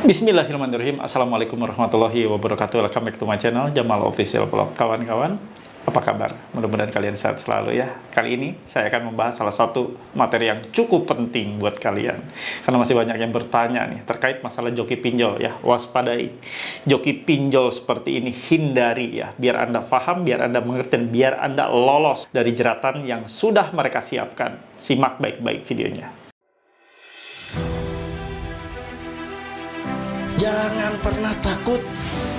Bismillahirrahmanirrahim. Assalamualaikum warahmatullahi wabarakatuh. Welcome back to my channel Jamal Official Vlog. Kawan-kawan, apa kabar? Mudah-mudahan kalian sehat selalu ya. Kali ini saya akan membahas salah satu materi yang cukup penting buat kalian. Karena masih banyak yang bertanya nih terkait masalah joki pinjol ya. Waspadai. Joki pinjol seperti ini hindari ya. Biar Anda paham, biar Anda mengerti, dan biar Anda lolos dari jeratan yang sudah mereka siapkan. Simak baik-baik videonya. Jangan pernah takut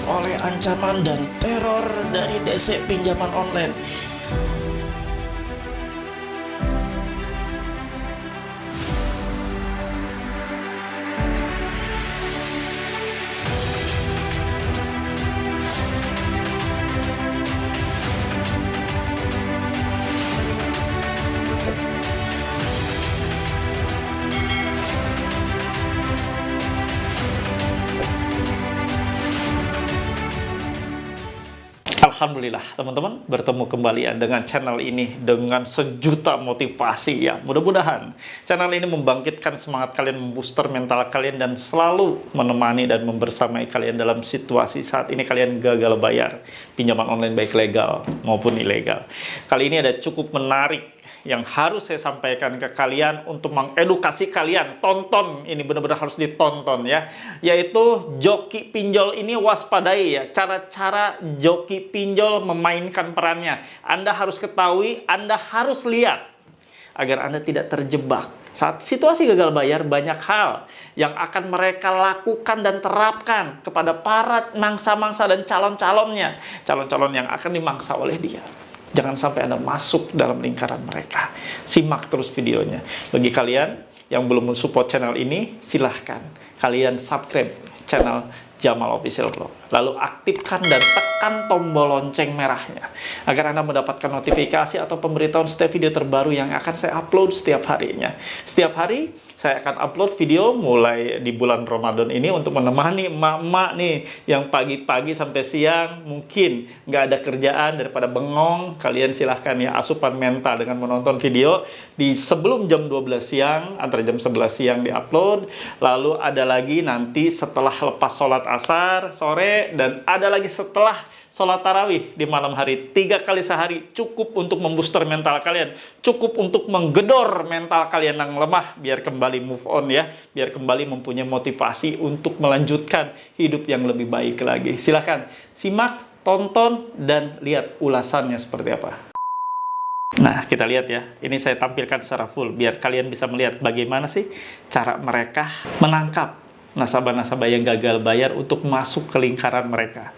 oleh ancaman dan teror dari DC pinjaman online. Alhamdulillah teman-teman, bertemu kembali ya dengan channel ini dengan sejuta motivasi ya. Mudah-mudahan channel ini membangkitkan semangat kalian, membooster mental kalian, dan selalu menemani dan membersamai kalian dalam situasi saat ini kalian gagal bayar pinjaman online baik legal maupun ilegal. Kali ini ada cukup menarik yang harus saya sampaikan ke kalian untuk mengedukasi kalian. Tonton, ini benar-benar harus ditonton ya, yaitu joki pinjol ini waspadai ya. Cara-cara joki pinjol memainkan perannya Anda harus ketahui, Anda harus lihat agar Anda tidak terjebak saat situasi gagal bayar. Banyak hal yang akan mereka lakukan dan terapkan kepada para mangsa-mangsa dan calon-calonnya, calon-calon yang akan dimangsa oleh dia. Jangan sampai Anda masuk dalam lingkaran mereka. Simak terus videonya. Bagi kalian yang belum mensupport channel ini, silahkan kalian subscribe channel Jamal Official Vlog. Lalu aktifkan dan tekan tombol lonceng merahnya agar Anda mendapatkan notifikasi atau pemberitahuan setiap video terbaru yang akan saya upload setiap harinya. Setiap hari saya akan upload video mulai di bulan Ramadan ini untuk menemani emak-emak nih yang pagi-pagi sampai siang mungkin nggak ada kerjaan, daripada bengong. Kalian silahkan ya asupan mental dengan menonton video di sebelum jam 12 siang, antara jam 11 siang di-upload. Lalu ada lagi nanti setelah lepas sholat asar sore, dan ada lagi setelah sholat tarawih di malam hari. 3 kali sehari cukup untuk membooster mental kalian, cukup untuk menggedor mental kalian yang lemah, biar kembali move on ya, biar kembali mempunyai motivasi untuk melanjutkan hidup yang lebih baik lagi. Silahkan simak, tonton, dan lihat ulasannya seperti apa. Nah, kita lihat ya, ini saya tampilkan secara full biar kalian bisa melihat bagaimana sih cara mereka menangkap nasabah-nasabah yang gagal bayar untuk masuk ke lingkaran mereka.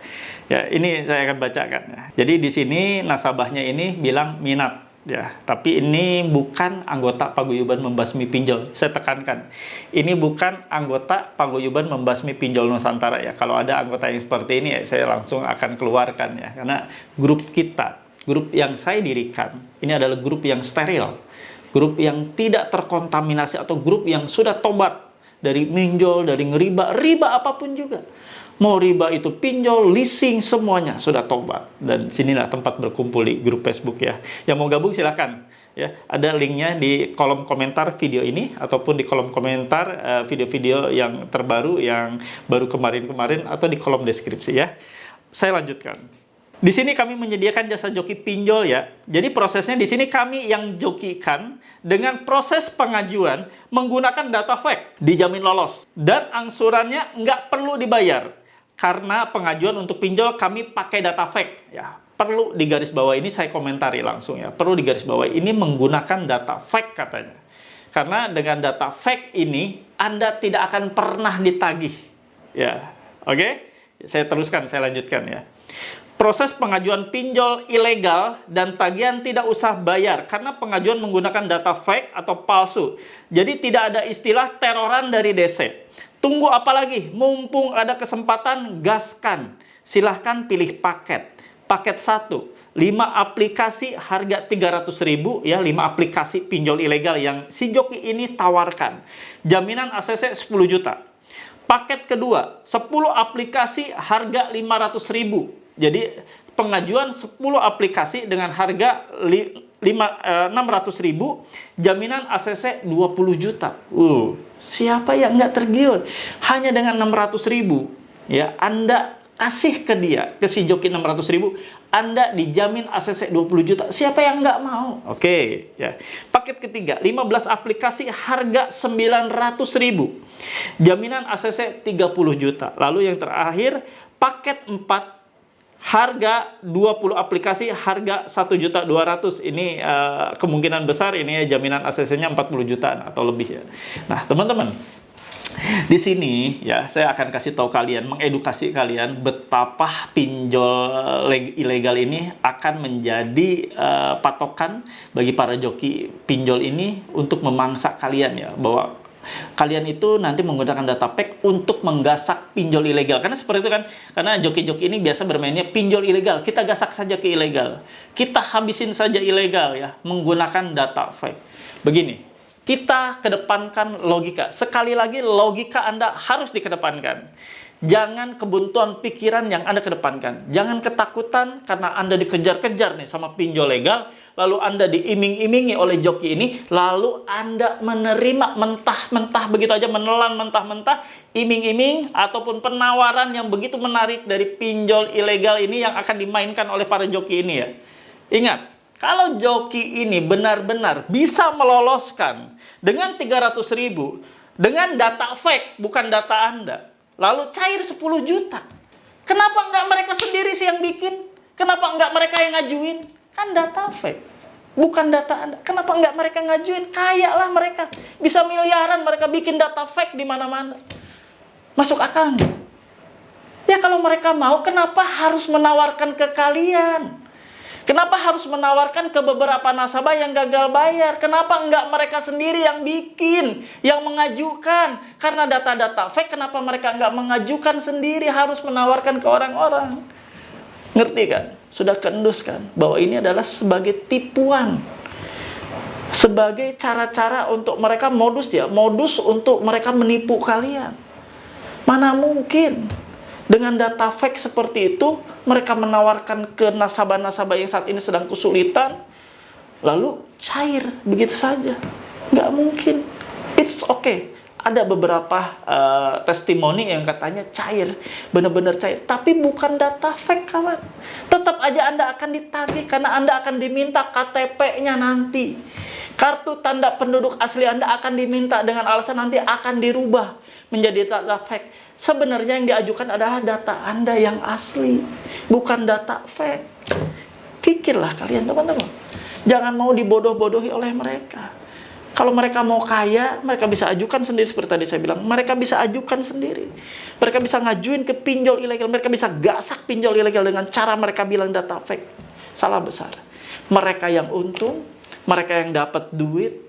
Ya, ini saya akan bacakan ya. Jadi di sini nasabahnya ini bilang minat ya, tapi ini bukan anggota paguyuban membasmi pinjol. Saya tekankan, ini bukan anggota paguyuban membasmi pinjol Nusantara ya. Kalau ada anggota yang seperti ini ya, saya langsung akan keluarkan ya, karena grup kita, grup yang saya dirikan, ini adalah grup yang steril, grup yang tidak terkontaminasi, atau grup yang sudah tobat dari minjol, dari ngeriba, riba apapun juga. Mau riba itu pinjol, leasing, semuanya sudah tobat. Dan sinilah tempat berkumpul di grup Facebook ya. Yang mau gabung silahkan ya. Ada linknya di kolom komentar video ini, ataupun di kolom komentar video-video yang terbaru, yang baru kemarin-kemarin, atau di kolom deskripsi ya. Saya lanjutkan. Di sini kami menyediakan jasa joki pinjol ya. Jadi prosesnya di sini kami yang jokikan dengan proses pengajuan menggunakan data fake, dijamin lolos, dan angsurannya nggak perlu dibayar karena pengajuan untuk pinjol kami pakai data fake ya. Perlu digarisbawahi, ini saya komentari langsung ya. Perlu digarisbawahi, ini menggunakan data fake katanya. Karena dengan data fake ini Anda tidak akan pernah ditagih ya. Oke? Saya teruskan, saya lanjutkan ya. Proses pengajuan pinjol ilegal dan tagihan tidak usah bayar karena pengajuan menggunakan data fake atau palsu. Jadi tidak ada istilah teroran dari DC. Tunggu apa lagi? Mumpung ada kesempatan, gaskan. Silahkan pilih paket. Paket 1, 5 aplikasi harga 300.000 ya, 5 aplikasi pinjol ilegal yang si joki ini tawarkan. Jaminan ACC 10 juta. Paket kedua, 10 aplikasi harga 500.000. Jadi pengajuan 10 aplikasi dengan harga 600.000, jaminan ACC 20 juta. Siapa yang nggak tergiur? Hanya dengan 600.000, ya, Anda kasih ke dia, ke si joki 600.000, Anda dijamin ACC 20 juta. Siapa yang nggak mau? Oke, ya. Paket ketiga, 15 aplikasi harga 900.000. Jaminan ACC 30 juta. Lalu yang terakhir, paket 4, harga 20 aplikasi harga 1.200.000. Ini kemungkinan besar ini ya, jaminan ACC-nya 40 jutaan atau lebih ya. Nah, teman-teman, di sini ya saya akan kasih tahu kalian, mengedukasi kalian betapa pinjol ilegal ini akan menjadi patokan bagi para joki pinjol ini untuk memangsa kalian ya, bahwa kalian itu nanti menggunakan data pack untuk menggasak pinjol ilegal. Karena seperti itu kan, karena joki-joki ini biasa bermainnya pinjol ilegal, kita gasak saja ke ilegal, kita habisin saja ilegal ya, menggunakan data pack. Begini, kita kedepankan logika. Sekali lagi, logika Anda harus dikedepankan. Jangan kebuntuan pikiran yang Anda kedepankan. Jangan ketakutan karena Anda dikejar-kejar nih sama pinjol legal, lalu Anda diiming-imingi oleh joki ini, lalu Anda menerima mentah-mentah begitu aja, menelan mentah-mentah, iming-iming ataupun penawaran yang begitu menarik dari pinjol ilegal ini yang akan dimainkan oleh para joki ini ya. Ingat, kalau joki ini benar-benar bisa meloloskan dengan 300.000 dengan data fake, bukan data Anda, lalu cair 10 juta. Kenapa nggak mereka sendiri sih yang bikin? Kenapa nggak mereka yang ngajuin? Kan data fake, bukan data Anda. Kenapa nggak mereka ngajuin? Kaya lah mereka. Bisa miliaran mereka bikin data fake di mana-mana. Masuk akal nggak? Ya kalau mereka mau, kenapa harus menawarkan ke kalian? Kenapa harus menawarkan ke beberapa nasabah yang gagal bayar? Kenapa enggak mereka sendiri yang bikin, yang mengajukan? Karena data-data fake, kenapa mereka enggak mengajukan sendiri, harus menawarkan ke orang-orang? Ngerti kan? Sudah keendus kan? Bahwa ini adalah sebagai tipuan. Sebagai cara-cara untuk mereka modus ya, modus untuk mereka menipu kalian. Mana mungkin dengan data fake seperti itu, mereka menawarkan ke nasabah-nasabah yang saat ini sedang kesulitan, lalu cair begitu saja. Nggak mungkin. It's okay. Ada beberapa testimoni yang katanya cair, benar-benar cair. Tapi bukan data fake, kawan. Tetap aja Anda akan ditagih, karena Anda akan diminta KTP-nya nanti. Kartu tanda penduduk asli Anda akan diminta dengan alasan nanti akan dirubah menjadi data fake. Sebenarnya yang diajukan adalah data Anda yang asli, bukan data fake. Pikirlah kalian teman-teman. Jangan mau dibodoh-bodohi oleh mereka. Kalau mereka mau kaya, mereka bisa ajukan sendiri seperti tadi saya bilang. Mereka bisa ajukan sendiri. Mereka bisa ngajuin ke pinjol ilegal. Mereka bisa gasak pinjol ilegal dengan cara mereka bilang data fake. Salah besar. Mereka yang untung, mereka yang dapat duit,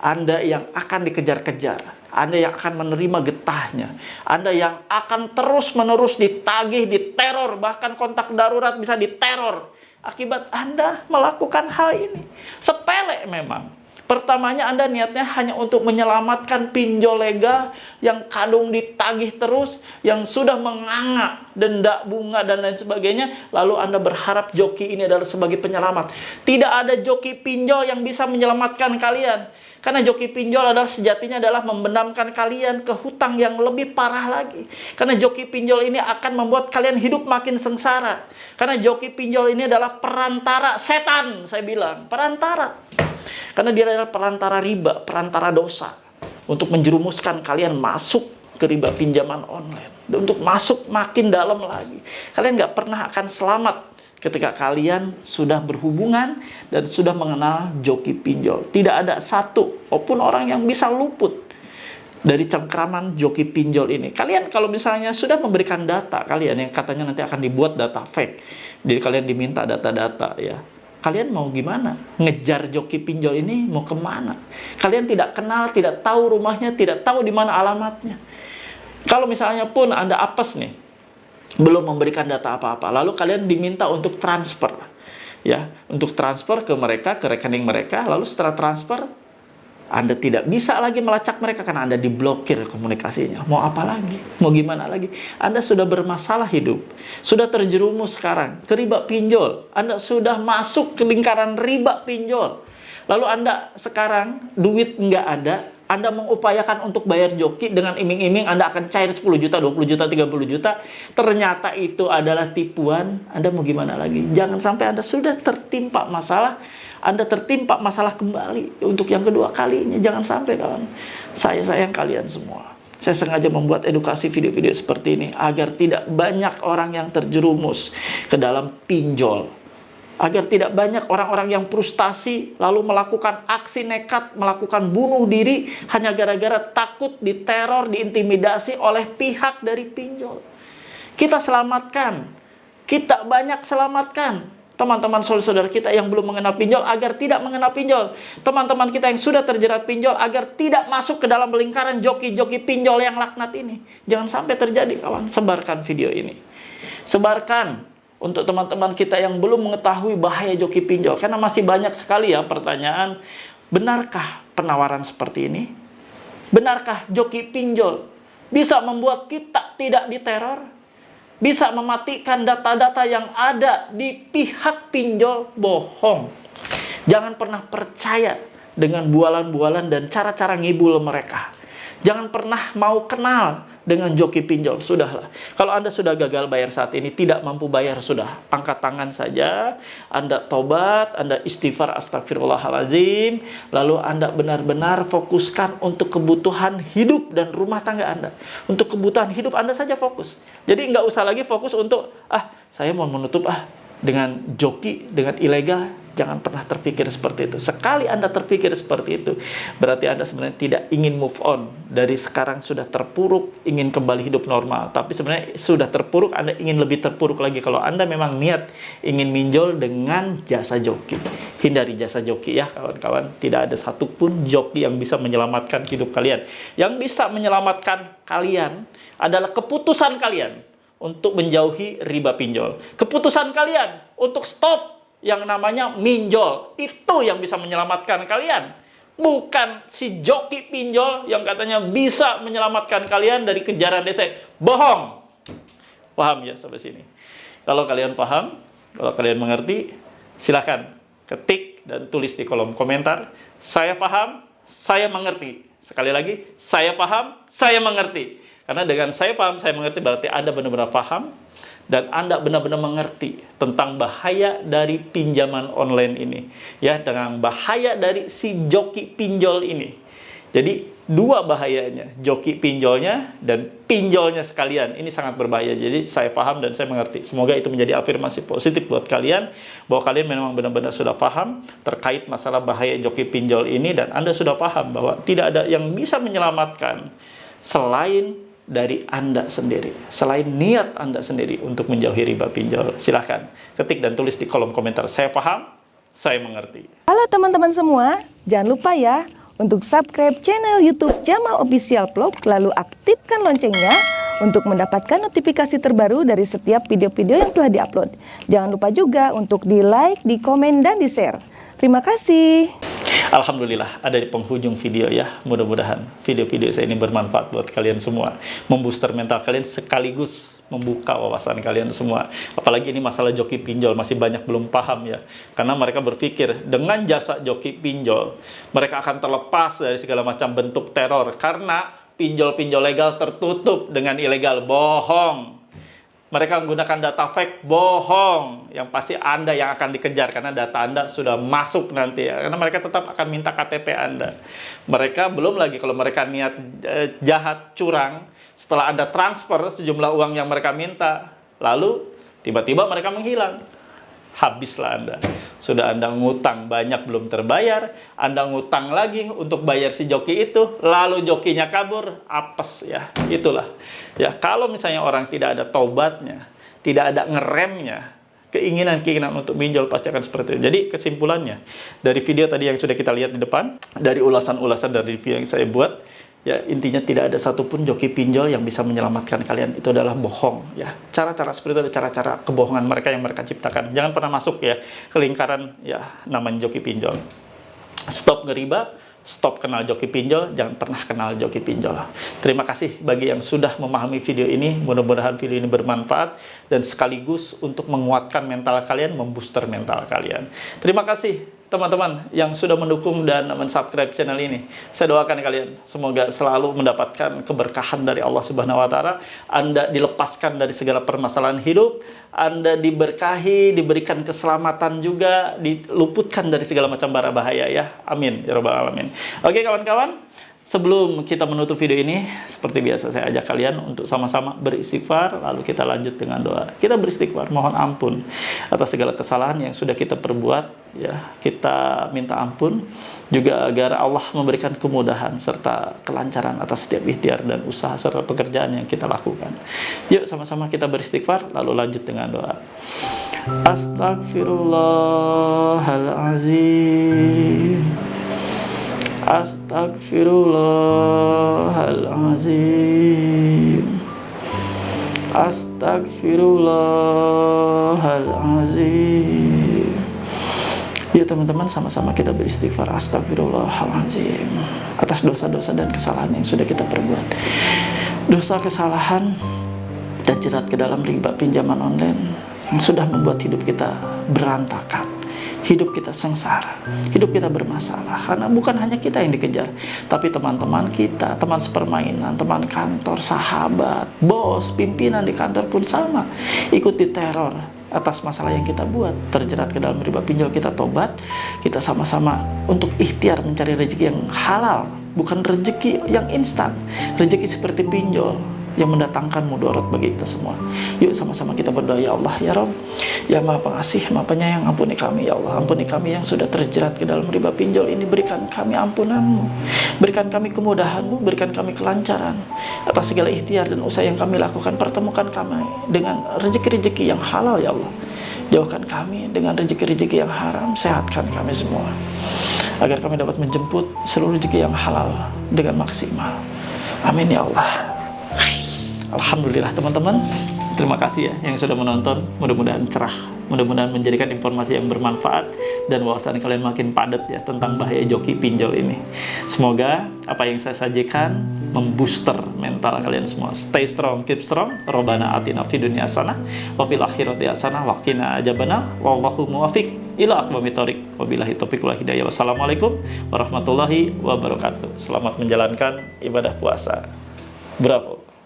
Anda yang akan dikejar-kejar. Anda yang akan menerima getahnya. Anda yang akan terus-menerus ditagih, diteror, bahkan kontak darurat bisa diteror akibat Anda melakukan hal ini. Sepele memang. Pertamanya Anda niatnya hanya untuk menyelamatkan pinjol legal yang kadung ditagih terus, yang sudah menganga denda bunga dan lain sebagainya. Lalu Anda berharap joki ini adalah sebagai penyelamat. Tidak ada joki pinjol yang bisa menyelamatkan kalian. Karena joki pinjol adalah sejatinya adalah membenamkan kalian ke hutang yang lebih parah lagi. Karena joki pinjol ini akan membuat kalian hidup makin sengsara. Karena joki pinjol ini adalah perantara setan, saya bilang. Perantara. Karena dia adalah perantara riba, perantara dosa. Untuk menjerumuskan kalian masuk ke riba pinjaman online. Dan untuk masuk makin dalam lagi. Kalian nggak pernah akan selamat ketika kalian sudah berhubungan dan sudah mengenal joki pinjol. Tidak ada satu maupun orang yang bisa luput dari cengkraman joki pinjol ini. Kalian kalau misalnya sudah memberikan data kalian yang katanya nanti akan dibuat data fake, jadi kalian diminta data-data ya. Kalian mau gimana? Ngejar joki pinjol ini mau kemana? Kalian tidak kenal, tidak tahu rumahnya, tidak tahu di mana alamatnya. Kalau misalnya pun Anda apes nih, belum memberikan data apa-apa, lalu kalian diminta untuk transfer, ya, untuk transfer ke mereka, ke rekening mereka, lalu setelah transfer, Anda tidak bisa lagi melacak mereka karena Anda diblokir komunikasinya. Mau apa lagi? Mau gimana lagi? Anda sudah bermasalah hidup. Sudah terjerumus sekarang ke riba pinjol. Anda sudah masuk ke lingkaran riba pinjol. Lalu Anda sekarang duit nggak ada. Anda mengupayakan untuk bayar joki dengan iming-iming Anda akan cair 10 juta, 20 juta, 30 juta. Ternyata itu adalah tipuan. Anda mau gimana lagi? Jangan sampai Anda sudah tertimpa masalah, Anda tertimpa masalah kembali untuk yang kedua kalinya. Jangan sampai, kawan. Saya sayang kalian semua. Saya sengaja membuat edukasi video-video seperti ini agar tidak banyak orang yang terjerumus ke dalam pinjol. Agar tidak banyak orang-orang yang frustasi lalu melakukan aksi nekat, melakukan bunuh diri hanya gara-gara takut diteror, diintimidasi oleh pihak dari pinjol. Kita selamatkan, kita banyak selamatkan teman-teman saudara kita yang belum mengenal pinjol agar tidak mengenal pinjol. Teman-teman kita yang sudah terjerat pinjol agar tidak masuk ke dalam lingkaran joki-joki pinjol yang laknat ini. Jangan sampai terjadi, kawan. Sebarkan video ini. Sebarkan untuk teman-teman kita yang belum mengetahui bahaya joki pinjol. Karena masih banyak sekali ya pertanyaan, benarkah penawaran seperti ini? Benarkah joki pinjol bisa membuat kita tidak diteror? Bisa mematikan data-data yang ada di pihak pinjol? Bohong. Jangan pernah percaya dengan bualan-bualan dan cara-cara ngibul mereka. Jangan pernah mau kenal dengan joki pinjol. Sudahlah. Kalau Anda sudah gagal bayar saat ini, tidak mampu bayar, sudah. Angkat tangan saja. Anda tobat, Anda istighfar, astagfirullahaladzim. Lalu Anda benar-benar fokuskan untuk kebutuhan hidup dan rumah tangga Anda. Untuk kebutuhan hidup Anda saja fokus. Jadi nggak usah lagi fokus untuk, saya mau menutup dengan joki, dengan ilegal. Jangan pernah terpikir seperti itu. Sekali Anda terpikir seperti itu, berarti Anda sebenarnya tidak ingin move on. Dari sekarang sudah terpuruk, ingin kembali hidup normal. Tapi sebenarnya sudah terpuruk, Anda ingin lebih terpuruk lagi. Kalau Anda memang niat ingin minjol dengan jasa joki. Hindari jasa joki ya, kawan-kawan. Tidak ada satupun joki yang bisa menyelamatkan hidup kalian. Yang bisa menyelamatkan kalian adalah keputusan kalian untuk menjauhi riba pinjol. Keputusan kalian untuk stop yang namanya minjol. Itu yang bisa menyelamatkan kalian. Bukan si joki pinjol yang katanya bisa menyelamatkan kalian dari kejaran DC. Bohong. Paham ya sampai sini? Kalau kalian paham, kalau kalian mengerti, silakan ketik dan tulis di kolom komentar. Saya paham, saya mengerti. Sekali lagi, saya paham, saya mengerti. Karena dengan saya paham, saya mengerti, berarti Anda benar-benar paham dan Anda benar-benar mengerti tentang bahaya dari pinjaman online ini. Ya, dengan bahaya dari si joki pinjol ini. Jadi, dua bahayanya, joki pinjolnya dan pinjolnya sekalian. Ini sangat berbahaya. Jadi, saya paham dan saya mengerti. Semoga itu menjadi afirmasi positif buat kalian, bahwa kalian memang benar-benar sudah paham terkait masalah bahaya joki pinjol ini, dan Anda sudah paham bahwa tidak ada yang bisa menyelamatkan selain dari Anda sendiri, selain niat Anda sendiri untuk menjauhi riba pinjol. Silahkan ketik dan tulis di kolom komentar. Saya paham, saya mengerti. Halo teman-teman semua, jangan lupa ya untuk subscribe channel YouTube Jamal Official Vlog, lalu aktifkan loncengnya untuk mendapatkan notifikasi terbaru dari setiap video-video yang telah diupload. Jangan lupa juga untuk di like, di komen, dan di share. Terima kasih. Alhamdulillah ada di penghujung video ya. Mudah-mudahan video-video saya ini bermanfaat buat kalian semua, membooster mental kalian sekaligus membuka wawasan kalian semua. Apalagi ini masalah joki pinjol, masih banyak belum paham ya. Karena mereka berpikir dengan jasa joki pinjol mereka akan terlepas dari segala macam bentuk teror, karena pinjol-pinjol legal tertutup dengan ilegal. Bohong. Mereka menggunakan data fake, bohong. Yang pasti Anda yang akan dikejar karena data Anda sudah masuk nanti ya. Karena mereka tetap akan minta KTP Anda. Mereka belum lagi kalau mereka niat jahat, curang, setelah Anda transfer sejumlah uang yang mereka minta, lalu tiba-tiba mereka menghilang. Habislah Anda. Sudah Anda ngutang banyak belum terbayar, Anda ngutang lagi untuk bayar si joki itu, lalu jokinya kabur, apes ya. Itulah. Ya, kalau misalnya orang tidak ada taubatnya, tidak ada ngeremnya, keinginan-keinginan untuk pinjol pasti akan seperti itu. Jadi kesimpulannya, dari video tadi yang sudah kita lihat di depan, dari ulasan-ulasan dari video yang saya buat, ya intinya tidak ada satupun joki pinjol yang bisa menyelamatkan kalian. Itu adalah bohong ya. Cara-cara seperti itu adalah cara-cara kebohongan mereka yang mereka ciptakan. Jangan pernah masuk ya ke lingkaran ya namanya joki pinjol. Stop ngeriba, stop kenal joki pinjol, jangan pernah kenal joki pinjol. Terima kasih bagi yang sudah memahami video ini. Mudah-mudahan video ini bermanfaat dan sekaligus untuk menguatkan mental kalian, membooster mental kalian. Terima kasih teman-teman yang sudah mendukung dan mensubscribe channel ini. Saya doakan kalian semoga selalu mendapatkan keberkahan dari Allah Subhanahu wa taala. Anda dilepaskan dari segala permasalahan hidup, Anda diberkahi, diberikan keselamatan juga, diluputkan dari segala macam bara bahaya ya. Amin ya rabbal alamin. Oke kawan-kawan, sebelum kita menutup video ini, seperti biasa saya ajak kalian untuk sama-sama beristighfar, lalu kita lanjut dengan doa. Kita beristighfar, mohon ampun atas segala kesalahan yang sudah kita perbuat, ya. Kita minta ampun juga agar Allah memberikan kemudahan serta kelancaran atas setiap ikhtiar dan usaha serta pekerjaan yang kita lakukan. Yuk sama-sama kita beristighfar, lalu lanjut dengan doa. Astaghfirullahalazim. Astaghfirullahalazim. Astaghfirullahalazim. Ya teman-teman, sama-sama kita beristighfar. Astaghfirullahalazim atas dosa-dosa dan kesalahan yang sudah kita perbuat. Dosa, kesalahan, dan jerat ke dalam riba pinjaman online yang sudah membuat hidup kita berantakan, hidup kita sengsara, hidup kita bermasalah. Karena bukan hanya kita yang dikejar, tapi teman-teman kita, teman sepermainan, teman kantor, sahabat, bos, pimpinan di kantor pun sama, ikut diteror atas masalah yang kita buat, terjerat ke dalam riba pinjol. Kita tobat, kita sama-sama untuk ikhtiar mencari rezeki yang halal, bukan rezeki yang instan, rezeki seperti pinjol yang mendatangkan mudarat bagi kita semua. Yuk sama-sama kita berdoa. Ya Allah, ya Rabb, ya Maha Pengasih, Maha Penyayang, ampuni kami ya Allah. Ampuni kami yang sudah terjerat ke dalam riba pinjol ini. Berikan kami ampunan-Mu, berikan kami kemudahan-Mu, berikan kami kelancaran atas segala ikhtiar dan usaha yang kami lakukan. Pertemukan kami dengan rezeki-rezeki yang halal ya Allah. Jauhkan kami dengan rezeki-rezeki yang haram. Sehatkan kami semua agar kami dapat menjemput seluruh rezeki yang halal dengan maksimal. Amin ya Allah. Alhamdulillah teman-teman, terima kasih ya yang sudah menonton. Mudah-mudahan cerah, mudah-mudahan menjadikan informasi yang bermanfaat dan wawasan kalian makin padat ya tentang bahaya joki pinjol ini. Semoga apa yang saya sajikan membooster mental kalian semua. Stay strong, keep strong. Robbana atina fid dunya hasanah wa fil akhirati hasanah wa qina adzabannar. Wallahu muwaffiq ila aqwamit thoriq. Wabillahi taufiq wal hidayah. Wassalamualaikum warahmatullahi wabarakatuh. Selamat menjalankan ibadah puasa. Bravo.